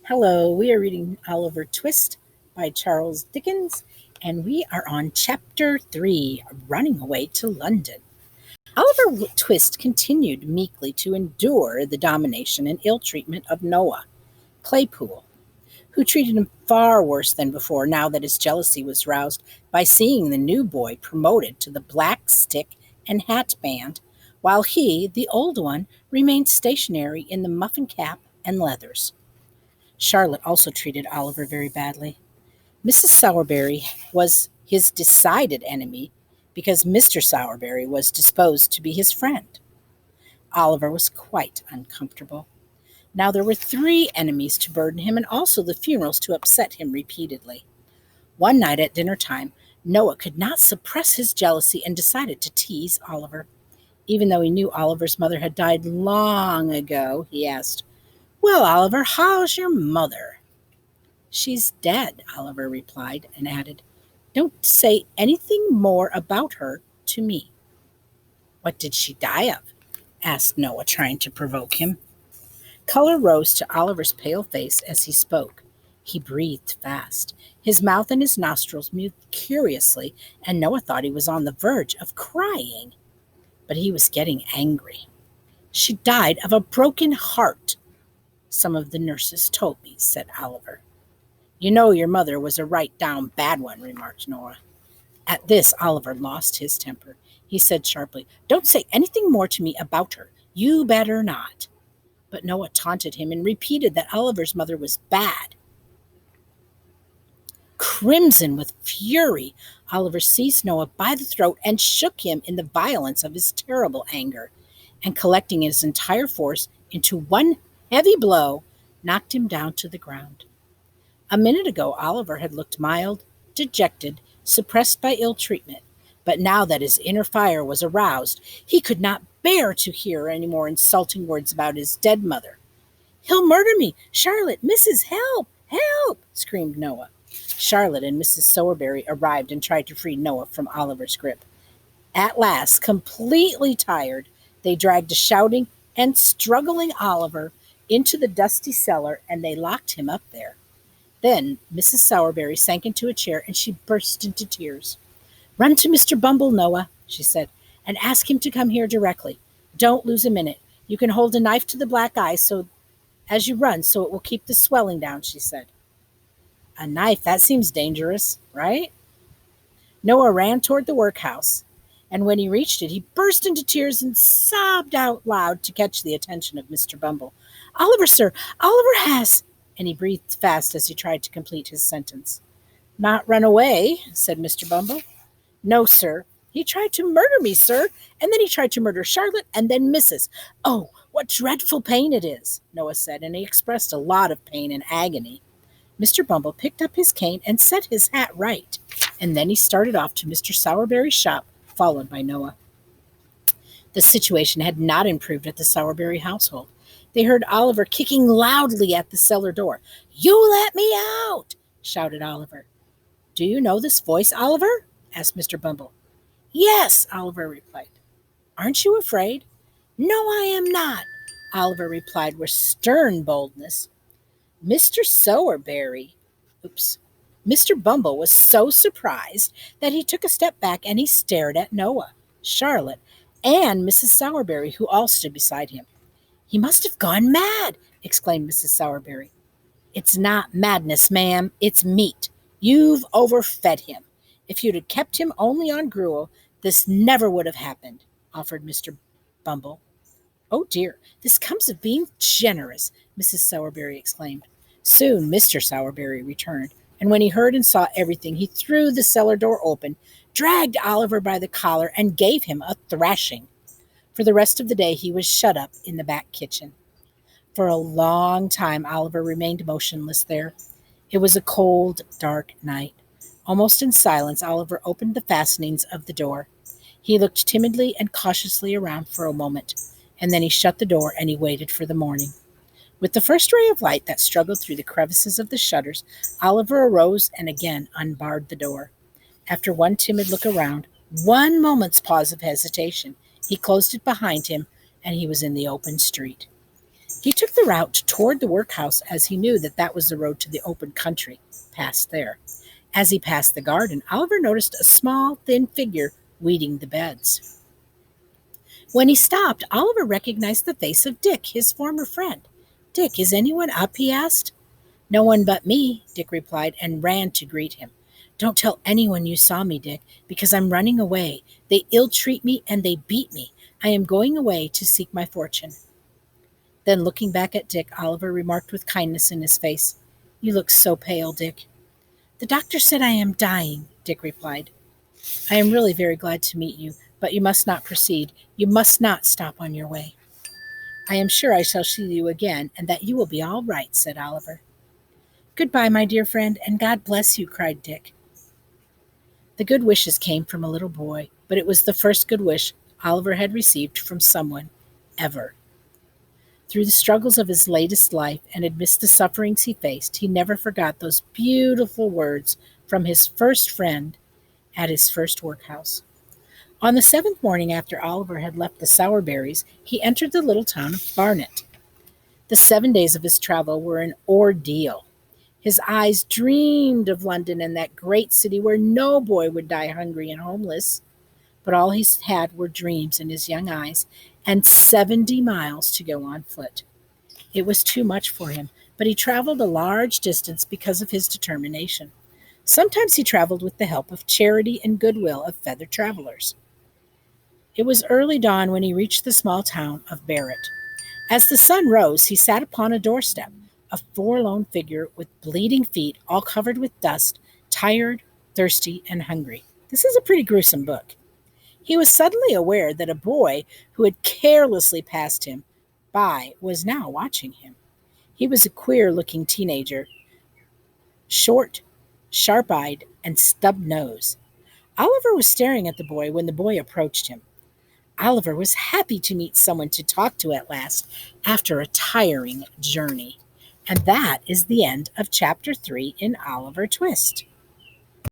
Hello, we are reading Oliver Twist by Charles Dickens, and we are on Chapter 3 Running Away to London. Oliver Twist continued meekly to endure the domination and ill treatment of Noah Claypool, who treated him far worse than before now that his jealousy was roused by seeing the new boy promoted to the black stick and hat band, while he, the old one, remained stationary in the muffin cap and leathers. Charlotte also treated Oliver very badly. Mrs. Sowerberry was his decided enemy because Mr. Sowerberry was disposed to be his friend. Oliver was quite uncomfortable. Now there were three enemies to burden him and also the funerals to upset him repeatedly. One night at dinner time, Noah could not suppress his jealousy and decided to tease Oliver. Even though he knew Oliver's mother had died long ago, he asked, "Well, Oliver, how's your mother?" "She's dead," Oliver replied, and added, "Don't say anything more about her to me." "What did she die of?" asked Noah, trying to provoke him. Color rose to Oliver's pale face as he spoke. He breathed fast. His mouth and his nostrils moved curiously, and Noah thought he was on the verge of crying. But he was getting angry. "She died of a broken heart, some of the nurses told me," said Oliver. "You know your mother was a right down bad one," remarked Noah. At this, Oliver lost his temper. He said sharply, "Don't say anything more to me about her. You better not." But Noah taunted him and repeated that Oliver's mother was bad. Crimson with fury, Oliver seized Noah by the throat and shook him in the violence of his terrible anger, and collecting his entire force into one heavy blow, knocked him down to the ground. A minute ago, Oliver had looked mild, dejected, suppressed by ill treatment, but now that his inner fire was aroused, he could not bear to hear any more insulting words about his dead mother. "He'll murder me! Charlotte, Mrs. Help! Help!" screamed Noah. Charlotte and Mrs. Sowerberry arrived and tried to free Noah from Oliver's grip. At last, completely tired, they dragged a shouting and struggling Oliver into the dusty cellar, and they locked him up there. Then Mrs. Sowerberry sank into a chair and she burst into tears. "Run to Mr. Bumble, Noah," she said, "and ask him to come here directly. Don't lose a minute. You can hold a knife to the black eye so as you run so it will keep the swelling down," she said. "A knife, that seems dangerous, right?" Noah ran toward the workhouse, and when he reached it, he burst into tears and sobbed out loud to catch the attention of Mr. Bumble. "Oliver, sir, Oliver has," and he breathed fast as he tried to complete his sentence. "Not run away," said Mr. Bumble. "No, sir. He tried to murder me, sir, and then he tried to murder Charlotte and then Mrs. Oh, what dreadful pain it is," Noah said, and he expressed a lot of pain and agony. Mr. Bumble picked up his cane and set his hat right, and then he started off to Mr. Sowerberry's shop, followed by Noah. The situation had not improved at the Sowerberry household. They heard Oliver kicking loudly at the cellar door. "You let me out!" shouted Oliver. "Do you know this voice, Oliver?" asked Mr. Bumble. "Yes," Oliver replied. "Aren't you afraid?" "No, I am not," Oliver replied with stern boldness. Mr. Sowerberry, Mr. Bumble was so surprised that he took a step back and he stared at Noah, Charlotte, and Mrs. Sowerberry, who all stood beside him. "He must have gone mad," exclaimed Mrs. Sowerberry. "It's not madness, ma'am. It's meat. You've overfed him. If you'd have kept him only on gruel, this never would have happened," offered Mr. Bumble. "Oh dear, this comes of being generous," Mrs. Sowerberry exclaimed. Soon Mr. Sowerberry returned, and when he heard and saw everything, he threw the cellar door open, dragged Oliver by the collar, and gave him a thrashing. For the rest of the day he was shut up in the back kitchen. For a long time Oliver remained motionless there. It was a cold, dark night. Almost in silence, Oliver opened the fastenings of the door. He looked timidly and cautiously around for a moment, and then he shut the door and he waited for the morning. With the first ray of light that struggled through the crevices of the shutters, Oliver arose and again unbarred the door. After one timid look around, one moment's pause of hesitation, he closed it behind him, and he was in the open street. He took the route toward the workhouse as he knew that that was the road to the open country past there. As he passed the garden, Oliver noticed a small, thin figure weeding the beds. When he stopped, Oliver recognized the face of Dick, his former friend. "Dick, is anyone up?" he asked. "No one but me," Dick replied, and ran to greet him. "Don't tell anyone you saw me, Dick, because I'm running away. They ill-treat me and they beat me. I am going away to seek my fortune." Then, looking back at Dick, Oliver remarked with kindness in his face, "You look so pale, Dick." "The doctor said I am dying," Dick replied. "I am really very glad to meet you, but you must not proceed. You must not stop on your way." "I am sure I shall see you again, and that you will be all right," said Oliver. "Goodbye, my dear friend, and God bless you," cried Dick. The good wishes came from a little boy, but it was the first good wish Oliver had received from someone, ever. Through the struggles of his latest life and amidst the sufferings he faced, he never forgot those beautiful words from his first friend at his first workhouse. On the seventh morning after Oliver had left the Sourberries, he entered the little town of Barnet. The 7 days of his travel were an ordeal. His eyes dreamed of London and that great city where no boy would die hungry and homeless. But all he had were dreams in his young eyes and 70 miles to go on foot. It was too much for him, but he traveled a large distance because of his determination. Sometimes he traveled with the help of charity and goodwill of fellow travelers. It was early dawn when he reached the small town of Barrett. As the sun rose, he sat upon a doorstep, a forlorn figure with bleeding feet, all covered with dust, tired, thirsty, and hungry. This is a pretty gruesome book. He was suddenly aware that a boy who had carelessly passed him by was now watching him. He was a queer-looking teenager, short, sharp-eyed, and stub-nosed. Oliver was staring at the boy when the boy approached him. Oliver was happy to meet someone to talk to at last after a tiring journey. And that is the end of chapter 3 in Oliver Twist.